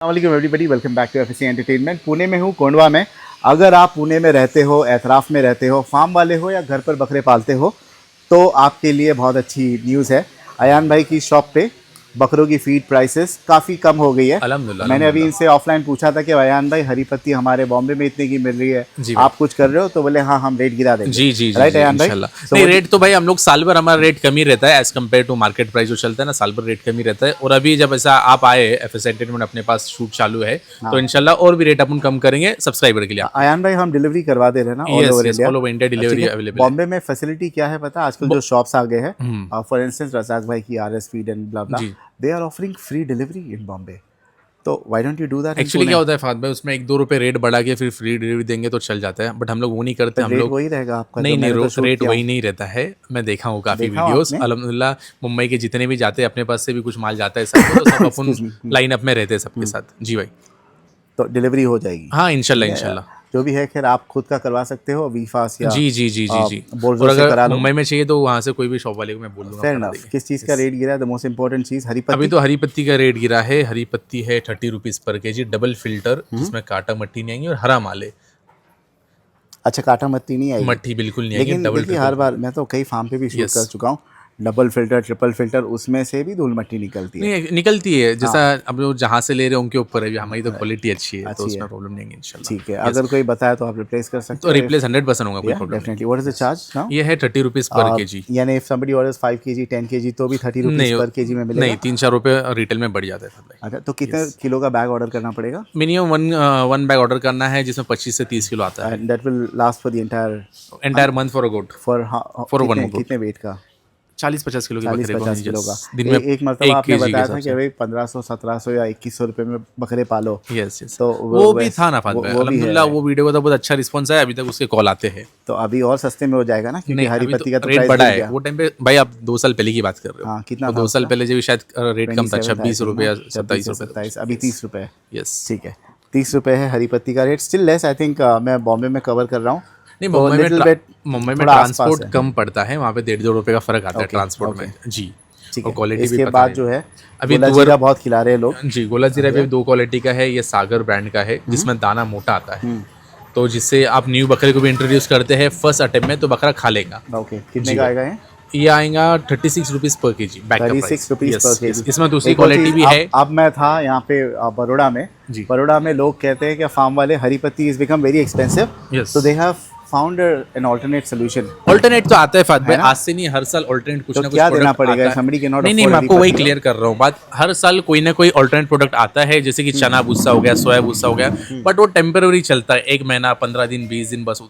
वालेकुम everybody, welcome back to FSC entertainment. Pune में हूँ, कोंडवा में। अगर आप पुणे में रहते हो, एतराफ़ में रहते हो, फार्म वाले हो या घर पर बकरे पालते हो, तो आपके लिए बहुत अच्छी न्यूज़ है। अयान भाई की शॉप पे बकरों की फीड प्राइसेस काफ़ी कम हो गई है। अल्हम्दुलिल्लाह, मैंने अभी अल्हम्दुलिल्लाह। इनसे ऑफलाइन पूछा था कि अयान भाई, हरी पत्ती हमारे बॉम्बे में इतने की मिल रही है, जी भाई। आप कुछ कर रहे हो? तो बोले हाँ, हम रेट गिरा देंगे। जी जी जी राइट जी अयान भाई? इंशाल्लाह। नहीं, रेट तो भाई हम लोग साल भर हमारा रेट कम ही रहता है as compare to market price जो चलता है ना, साल भर रेट कम ही रहता है। और अभी जब ऐसा आप आए एफएस एंटरटेनमेंट, अपने पास शूट चालू है, तो इंशाल्लाह और भी रेट अपन कम करेंगे सब्सक्राइबर के लिए। अयान भाई, हम डिलीवरी करवा दे रहे हैं ना all yes over yes, India? All over India ठीक डिलीवरी है। अवेलेबल है। बॉम्बे में फैसिलिटी क्या है पता है? आजकल जो शॉप्स आ गए हैं, फॉर इंस्टेंस रजाक भाई की RS feed and blah blah, ji. They are offering free delivery in Bombay. तो why don't you do that in actually Pune? क्या होता है फाद भाई, उसमें 1-2 रुपए रेट बढ़ा के फिर फ्री डिलीवरी देंगे तो चल जाता है, बट हम लोग वो नहीं करते। पर हम रेट लोग वही रहेगा आपका जो नहीं नहीं, मैंने तो शूट रेट किया वही हूँ। नहीं रहता है। मैं देखा हूँ काफ़ी देखा हूँ वीडियोस, आपने? अल्हम्दुलिल्लाह। मुंबई के जितने भी जाते हैं, अपने पास से भी कुछ माल जाता है सबको, तो सब अपन एक्सक्यूज मी। लाइन अप में रहते हैं सबके साथ। जी भाई। तो डिलीवरी हो जाएगी? हाँ ठीक इंशाल्लाह है। इंशाल्लाह। जो भी है, खैर आप खुद का करवा सकते हो, वीफास या जी जी जी जी जी। बोर्जो और से अगर करा लो। मुंबई में चाहिए तो वहाँ से कोई भी शॉप वाले को मैं बोल दूंगा, फेयर करा इनफ। देंगे। किस चीज़ का Yes। रेट गिरा है? द मोस्ट इंपॉर्टेंट चीज़, हरी अभी पत्ती। तो हरी पत्ती का रेट गिरा है। हरी पत्ती है 30 रुपीज़ पर केजी, डबल फिल्टर, जिसमें काटा मट्टी नहीं आएंगी और हरा माल है। अच्छा, काटा मत्ती नहीं आएगी? मट्टी बिल्कुल नहीं आएगी, लेकिन डबल देखिए, ट्रिपल हर बार फिल्टर। मैं तो कई फार्म पे भी शूट कर यस। चुका हूँ, डबल फिल्टर, ट्रिपल फिल्टर, उसमें से भी धूल मट्टी निकलती है। नहीं निकलती है, जैसा हाँ। अब लोग जहाँ से ले रहे हैं उनके ऊपर है। हमारी तो क्वालिटी अच्छी है, तो अच्छी है। उसमें प्रॉब्लम नहीं है इंशाल्लाह। ठीक है, यस। अगर कोई बताए तो आप रिप्लेस कर सकते तो हो रिप्लेस 100% होगा, कोई या प्रॉब्लम नहीं डेफिनेटली। व्हाट इज द है। Yes। Charge now? ये है 30 रुपीज़ पर केजी। यानी if somebody orders 5 KG, 10 KG, तो भी 30 रुपीज़ नहीं पर केजी में नहीं, मिलेगा? 3-4 रुपये रिटेल में बढ़ जाता है भाई। अच्छा, तो कितने यस। किलो का बैग ऑर्डर करना पड़ेगा? मिनिमम वन बैग ऑर्डर करना है, जिसमें 25 से 30 किलो आता है। And that will last for the entire entire month for a good. For for one कितने गुड। कितने वेट का? 40-50 किलो के चालीस बकरे को पचास नहीं, किलो का? दिन में एक मरतबा 1 आपने केजी के बताया था हिसाब कि से। भाई 1500, 1700 या 2100 रुपये में बकरे पालो। Yes yes. तो वो भी था ना फाद भाई, वो भी है अल्हम्दुलिल्लाह। भाई। वो वीडियो का तो बहुत अच्छा रिस्पॉन्स है, अभी तक उसके कॉल आते हैं। तो अभी और सस्ते में हो जाएगा ना, क्योंकि नहीं, हरी अभी तो पत्ती का तो रेट प्राइस बढ़ा गिर है। गया। वो टाइम पे भाई, आप 2 साल पहले की बात कर रहे हो। हाँ, कितना तो था 2 साल उसका? पहले जो भी शायद रेट कम था, 27 था, I 26 think रुपये ना? या 26 27 या रुपये 27, अभी 30 रुपये है। यस। ठीक है, 30 रुपये है हरी पत्ती का rate. Still less, I think. मैं बॉम्बे में कवर कर रहा हूँ, नहीं, तो लिटिल बेट मुंबई में थोड़ा आसपास ट्रांसपोर्ट है। कम पड़ता है, वहाँ पे 1.5-2 रुपये का फ़र्क आता है ओके ट्रांसपोर्ट ओके, में। जी। ठीक और है। क्वालिटी भी इसके पता बाद नहीं। जो है, अभी गोला तुअर। जीरा बहुत खिला रहे हैं लोग। जी, गोला जीरा भी या 2 क्वालिटी का है। ये सागर ब्रांड का है, जिसमें दाना मोटा आता है, तो जिससे आप न्यू बकरे को भी इंट्रोड्यूस करते हैं फर्स्ट अटेम्प्ट में, तो बकरा खा लेगा। ओके, कितने जी का भाई। आएगा ये? ये आएगा 36 रुपीज़ पर केजी, बैग का 36 प्राइस। रुपीज़ पर यस यस। केजी। इसमें दूसरी एक और क्वालिटी चीज़, भी है। अब मैं था यहाँ पे बड़ौदा में। जी। बड़ौदा में लोग कहते हैं कि फार्म वाले हरी पत्ती is become very expensive, yes. तो they have found an alternate solution, alternate तो आता है फात भाई, है ना? आज से नहीं, हर साल ऑल्टरनेट कुछ तो ना कुछ क्या देना प्रोडक्ट पड़ेगा? आता है। समबडी कैन नॉट नहीं नहीं, अफोर्ड मैं हरी आपको वही पत्ती। क्लियर कर रहा हूँ बात। हर साल कोई ना कोई ऑल्टरनेट प्रोडक्ट आता है, जैसे कि चना भूसा हो गया, सोया भूसा हो गया, बट वो टेम्पररी चलता है, 1 महीना, 15 दिन, 20 दिन, बस।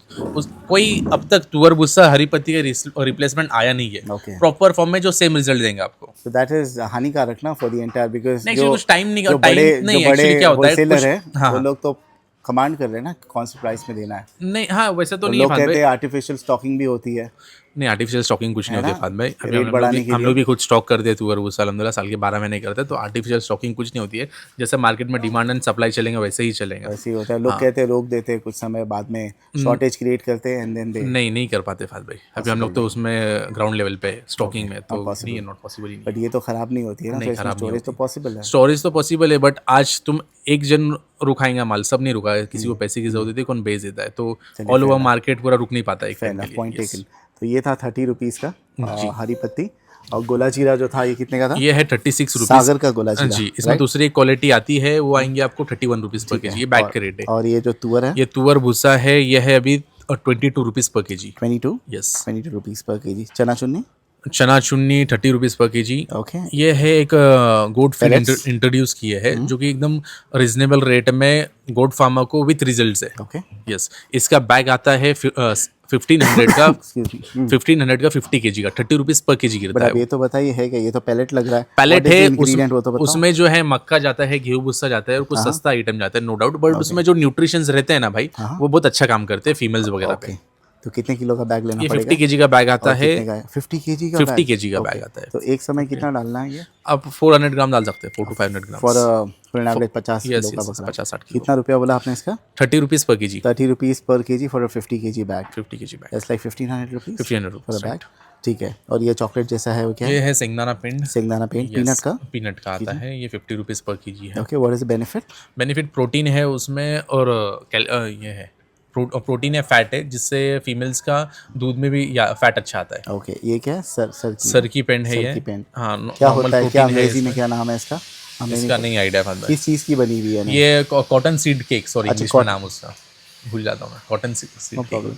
कोई अब तक तुअर भूसा हरी पत्ती का रिप्लेसमेंट आया नहीं है ओके, प्रॉपर फॉर्म में जो सेम रिजल्ट देंगे आपको। तो दैट इज हानिकारक ना फॉर द एंटायर, बिकॉज नहीं, जो एक्चुअली कुछ टाइम नहीं, जो टाइम बड़े जो नहीं, बड़े एक्चुअली क्या होता है होलसेलर कुछ। है, हाँ वो हाँ। लोग तो कमांड कर रहे हैं ना कौन से प्राइस में देना है। नहीं, हाँ वैसे तो और नहीं है लोग फात कहते भाई। हैं आर्टिफिशियल स्टॉकिंग भी होती है नहीं, आर्टिफिशियल स्टॉकिंग कुछ नहीं है होती ना, फात भाई। अभी रेट बढ़ाने के हम लिए। लोग भी खुद स्टॉक करते हैं तुअर भूसा, अल्हम्दुलिल्लाह, साल के 12 महीने करते हैं, तो आर्टिफिशियल स्टॉकिंग कुछ नहीं होती है। जैसे मार्केट में डिमांड एंड सप्लाई चलेंगे, वैसे ही चलेगा। वैसे ही होता है, लोग हाँ। कहते हैं रोक देते हैं कुछ समय बाद में, शॉर्टेज क्रिएट करते हैं एंड देन दे। नहीं नहीं कर पाते फात भाई। अभी हम लोग तो उसमें ग्राउंड लेवल पे स्टॉकिंग में, तो नहीं पॉसिबल, है, नॉट पॉसिबल ही नहीं बट ये तो खराब नहीं होती है है। ना, तो नहीं, इसमें खराब नहीं स्टोरेज तो होती। पॉसिबल है। स्टोरेज तो पॉसिबल है, बट आज तुम एक जन रुकाएंगा माल, सब नहीं रुका है। किसी को पैसे की जरूरत होती है, कौन बेच देता है, तो चलिए, all fair over enough, market पूरा रुक नहीं पाता एक फेयर टाइम के इनफ, पॉइंट लिए। Yes। टेकन। तो ये था 30 रुपीज़ का जी। हरी पत्ती। और गोला जीरा जो था, ये कितने का था? ये है 36 रुपीज़। सागर का गोला जीरा, जी, इसमें राइट? दूसरी एक क्वालिटी आती है, वो आएंगे आपको 31 रुपीज़ पर ठीक केजी। है। ये बैग का रेट है। और ये जो तुअर है, ये तुअर भूसा है, ये है अभी 22 रुपीज़ पर केजी। 22 यस। 22 रुपीज़ पर केजी। चना चुन्नी, चना चुन्नी 30 रुपीज़ पर केजी। ओके। ये है एक गोट फीड Pellets? इंट्रोड्यूस किए है, जो कि एकदम रिजनेबल रेट में गोट फार्मर को विथ रिजल्ट्स है। Okay, yes. इसका बैग आता है 1500 का। Excuse me. 1500 का 50 केजी का 30 रुपीज़ पर केजी बट गिरता है। अब ये तो बताइए, है कि ये तो पैलेट लग रहा है, पैलेट What is है, the ingredient, वो तो बताओ। उसमें जो है मक्का जाता है, गेहूं भुस्सा जाता है, और कुछ सस्ता आइटम जाता है, नो डाउट, बट उसमें जो न्यूट्रिशंस रहते हैं ना भाई, वो बहुत अच्छा काम करते हैं फीमेल्स वगैरह पे। ओके, तो कितने किलो का बैग लेना ये पड़ेगा? 50 केजी का बैग आता और है। कितने का है? 50 केजी का 50 बैग? केजी का ओके, बैग आता है। तो एक समय कितना डालना है ये? आप 400 ग्राम डाल सकते हैं, 4 to 500 gram. For an average 50 yes kilo का यस, बकरा। 50-60 किलो। कितना रुपया बोला आपने इसका? 30 रुपीज़ पर केजी। 30 रुपीज़ पर KG for a 50 KG bag. 50 KG bag, that's like 1500 rupees 1500 for a rupees. Bag. ठीक है। और ये चॉकलेट जैसा है वो क्या है? ये है सिंगदाना पिंड। सिंगदाना पेंट पीनट का। पीनट का आता है, ये 50 रुपीज़ पर केजी है। Okay, what is the benefit? Benefit protein है उसमें, और ये है प्रोटीन है, फैट है, जिससे फीमेल्स का दूध में भी फैट अच्छा आता है। ओके, ये क्या है? सर की पेंड है सर ये। की पेंट। हाँ, क्या नॉर्मल होता है, क्या प्रोटीन है अंग्रेजी में इसमें। क्या नाम है इसका? हमें इसका नहीं आइडिया भाई। किस चीज़ की बनी हुई है? नहीं, ये कॉटन सीड केक, सॉरी अच्छा, इंग्लिश में नाम उसका भूल जाता हूँ मैं, cotton seed no cake. Problem.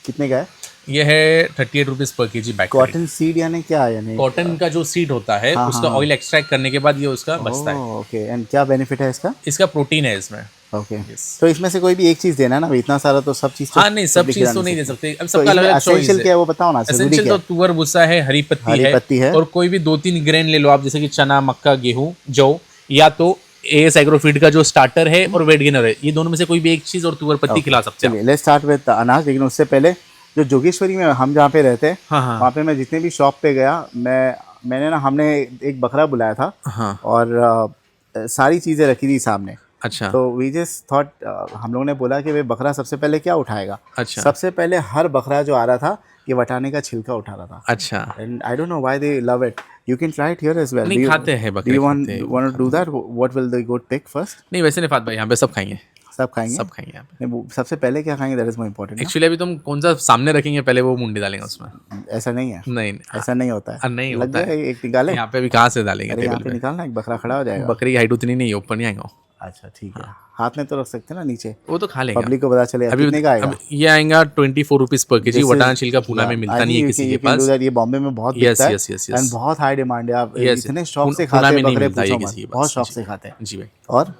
कितने का है? ये है 38 रुपीज़ पर केजी बैग। कॉटन सीड यानी क्या है? यानी कॉटन का जो सीड होता है हाँ, उसका हाँ। ऑयल एक्सट्रैक्ट करने के बाद ये उसका बचता है। ओके, एंड क्या बेनिफिट है इसका? इसका प्रोटीन है इसमें। ओके, तो इसमें से कोई भी एक चीज़ देना है ना, अभी इतना सारा तो सब चीज़ तो हाँ नहीं, सब लिखे चीज़ जा तो नहीं दे सकते। सकते, अब तो सबका अलग इसमें अलग चॉइस एसेंशियल है। क्या है वो बताओ ना, जरूरी एसेंशियल क्या तो है? तुअर भुस्सा है, हरी पत्ती है, और कोई भी 2-3 ग्रेन ले लो आप, जैसे कि चना, मक्का, गेहूं, जौ, या तो एएस एग्रोफीड का जो स्टार्टर है और वेट गेनर है, ये दोनों में से कोई भी एक चीज़ और तुअर पत्ती खिला सकते हैं। चलिए लेट्स स्टार्ट विद अनाज। लेकिन उससे पहले जो जोगेश्वरी में हम जहाँ पे रहते हैं, हाँ, हाँ। वहाँ पे मैं जितने भी शॉप पे गया, मैंने ना, हमने एक बकरा बुलाया था हाँ, और सारी चीज़ें रखी थी सामने। अच्छा, तो वी जस्ट थॉट, हम लोगों ने बोला कि भाई बकरा सबसे पहले क्या उठाएगा? अच्छा, सबसे पहले हर बकरा जो आ रहा था, ये वटाने का छिलका उठा रहा था। अच्छा। And I don't know why they love it. You can try it here as well. नहीं, खाते हैं बकरे, डू यू वांट खाते हैं, to do that? What will the goat take first? नहीं वैसे नहीं फात भाई, यहाँ पे सब खाएंगे, सब खाएंगे? सब खाएंगे यहाँ पे। नहीं, वो सबसे पहले क्या खाएंगे, that is more important. Actually अभी तुम कौन सा सामने रखेंगे, पहले वो मुंडी डालेंगे उसमें। ऐसा नहीं है, नहीं, ऐसा नहीं होता है। नहीं लग होता गया है। एक निकाले। यहाँ पे भी कहाँ से डालेंगे अरे यहाँ टेबल पे पे? निकालना, एक बकरा खड़ा हो जाएगा। बकरी की हाइट उतनी नहीं है, ऊपर नहीं आएगा। अच्छा ठीक है, हाथ में तो रख सकते हैं ना नीचे, वो तो खा लेंगे। पब्लिक को पता चले। अभी कितने का आएगा? अब ये आएगा 24 रुपीज़ पर केजी। This is- वटाना छिलका पूना में मिलता नहीं है किसी के पास। ये बॉम्बे में बहुत Yes, बिकता है। yes, yes, yes. एंड बहुत हाई डिमांड है। आप Yes, इतने शौक से पूना खाते में हैं नहीं बकरे, मिलता ये पूछो किसी मत, के बहुत पास। शौक जी। से खाते हैं। जी भाई। और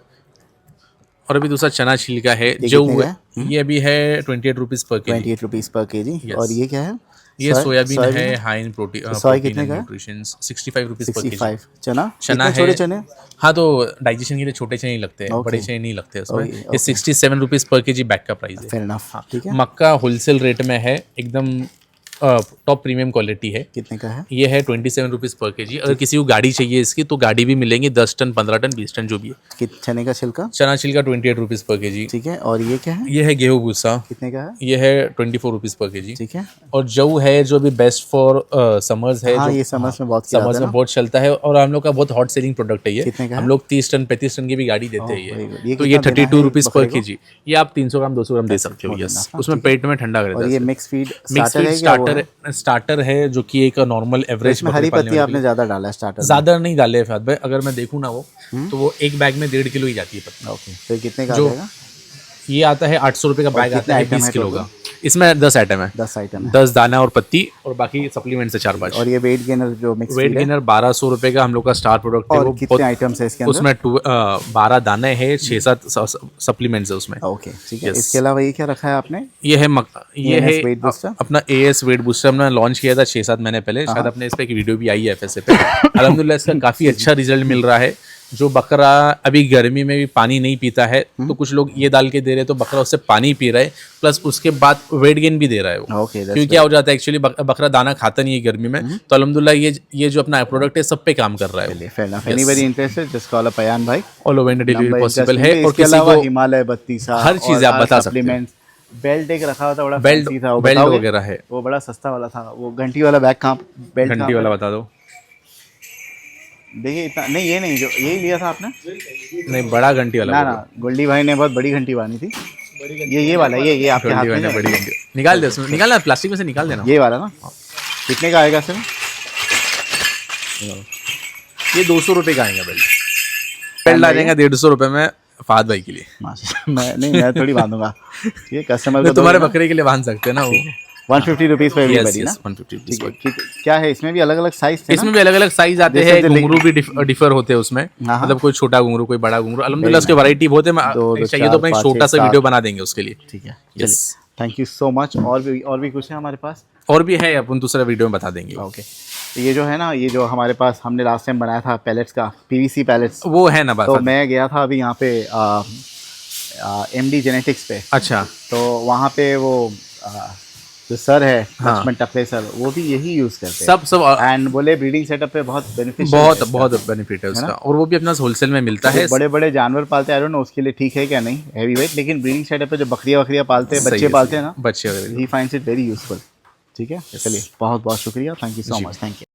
और अभी दूसरा चना छिलका है ये जो कितने का है? ये अभी है 28 रुपीज़ पर केजी। 28 रुपीज़ पर केजी। और ये क्या है? ये सोयाबीन है, हाई इन प्रोटीन, सोया कितने का है? न्यूट्रिशन, 65 रुपीज़ पर केजी। 65। चना चना कितने छोटे है, चने? हाँ तो डाइजेशन के लिए छोटे चने ही लगते हैं, बड़े चने नहीं लगते उसमें। Okay, ये 67 रुपीज़ पर केजी बैग का प्राइस है। फेयर इनफ, ठीक है। मक्का होलसेल रेट में है, एकदम टॉप प्रीमियम क्वालिटी है। कितने का है? ये है 27 रुपीज़ पर केजी। अगर किसी को गाड़ी चाहिए इसकी तो गाड़ी भी मिलेंगी, 10 टन, 15 टन, 20 टन जो भी है। चने का छिलका? चना छिलका 28 रुपीज़ पर केजी। ठीक है। और ये क्या है? ये है गेहूँ भूसा, कितने का है? ये है 24 रुपीज़ पर केजी। ठीक है। और जौ है जो भी बेस्ट फॉर समर्स है, हाँ, जो ये समर्स में बहुत किया समर्स जाता है में ना। बहुत चलता है, और हम लोग का बहुत हॉट सेलिंग प्रोडक्ट है ये। कितने का है? हम लोग 30 टन 35 टन की भी गाड़ी देते very हैं good. ये। ये तो ये कितना देना 32 है रुपीज़ पर बकरे को? केजी। ये आप 300 ग्राम 200 ग्राम दे सकते हो। more यस, than enough, उसमें ठीक है। पेट में ठंडा कर और देता ये है। Mix feed mix starter feed है क्या वो है? स्टार्टर है जो कि एक नॉर्मल एवरेज इसमें हरी पत्ती आपने ज़्यादा डाला है स्टार्टर में। ज़्यादा नहीं डाले फात भाई। अगर मैं देखूँ ना वो, तो वो एक बैग में 1.5 किलो ही जाती है पत्ती। ओके, तो ये कितने का आ जो जाएगा? ये आता है 800 रुपये का बैग कितने आता है, आइटम 20 है किलो total? का। इसमें 10 आइटम है, 10 आइटम है। 10 दाना और पत्ती, और बाकी सप्लीमेंट से 4-5। और ये वेट गेनर जो मिक्स वेट फीड है, गेनर 1200 रुपये का हम लोग का स्टार प्रोडक्ट है। और वो कितने बहुत, आइटम्स है इसके अंदर? उसमें 12 दाने हैं, 6-7 सप्लीमेंट्स है उसमें। ओके ठीक है। Yes. इसके अलावा ये क्या रखा है आपने? ये है ये ANS है weight booster? अपना एएस वेट बूस्टर। हमने लॉन्च किया था 6-7 महीने पहले, शायद अपने इस पे एक वीडियो भी आई है FSA पे। अल्हम्दुलिल्लाह इसका काफ़ी अच्छा रिजल्ट मिल रहा है। जो बकरा अभी गर्मी में भी पानी नहीं पीता है, तो कुछ लोग ये डाल के दे रहे हैं, तो बकरा उससे पानी पी रहा है, प्लस उसके बाद वेट गेन भी दे रहा है वो। ओके, क्योंकि क्या हो जाता है एक्चुअली, बकरा दाना खाता नहीं है गर्मी में, तो अल्हम्दुलिल्लाह ये जो अपना प्रोडक्ट है सब पे काम कर रहा है। Fair enough. Anybody interested just call up Ayan भाई। All over India delivery number possible interesting है। और इसके किसी अलावा को हिमालय बत्तीसा, हर चीज़ आप बता सकते हैं। बेल्ट एक रखा हुआ था, बड़ा बेल्ट fancy था, वो बेल्ट बताओगे? वगैरह है, वो बड़ा सस्ता वाला था, वो घंटी वाला बैग कहाँ? बेल्ट घंटी वाला बता दो। देखिए इतना नहीं, ये नहीं, जो यही लिया था आपने? नहीं, बड़ा घंटी वाला ना ना, गोल्डी भाई ने बहुत बड़ी घंटी बांधी थी। ये वाला, ये आपके हाथ में है? बड़ी घंटी निकाल दे उसमें, निकालना प्लास्टिक में से निकाल देना। ये वाला ना, कितने का आएगा सर? ये 200 रुपये का आएगा बेल्ट आ जाएगा 150 रुपये में फाद भाई के लिए। मैं थोड़ी बांधूंगा, ये कस्टमर को तुम्हारे बकरे के लिए बांध सकते हैं ना वो। 150 रुपीज़ पर एवरीबॉडी ना? 150 ठीक है। क्या है इसमें भी अलग अलग साइज थे ना? इसमें भी अलग अलग साइज आते जैसे हैं, जो घुंघरू भी डिफर होते हैं उसमें। हाँ। मतलब कोई छोटा घुंघरू, कोई बड़ा घुंघरू, अल्हम्दुलिल्लाह उसके वैरायटी बहुत है। चाहिए तो अपना एक छोटा सा वीडियो बना देंगे उसके लिए। ठीक है, yes, thank you so much. और भी कुछ है हमारे पास? और भी है, अपन दूसरा वीडियो में बता देंगे। ओके, तो ये जो है ना, ये जो हमारे पास हमने लास्ट टाइम बनाया था पैलेट्स का, PVC पैलेट्स, वो है ना बात। तो मैं गया था अभी यहाँ पे MD जेनेटिक्स पे। अच्छा, तो वहाँ पे वो जो सर है, हाँ। लक्ष्मण टपले सर, वो भी यही यूज़ करते हैं सब एंड बोले ब्रीडिंग सेटअप पे बहुत बेनिफिशियल, बहुत बेनिफिट है उसका, और वो भी अपना होलसेल में मिलता है। बड़े बड़े जानवर पालते हैं, आई डोंट नो उसके लिए ठीक है क्या नहीं, हैवी वेट, लेकिन ब्रीडिंग सेटअप पे जो बकरियाँ पालते हैं, सही बच्चे है, पालते हैं ना, बच्चे वगैरह। He finds it very useful. ठीक है, चलिए बहुत बहुत शुक्रिया, थैंक यू सो जी। Much, thank you.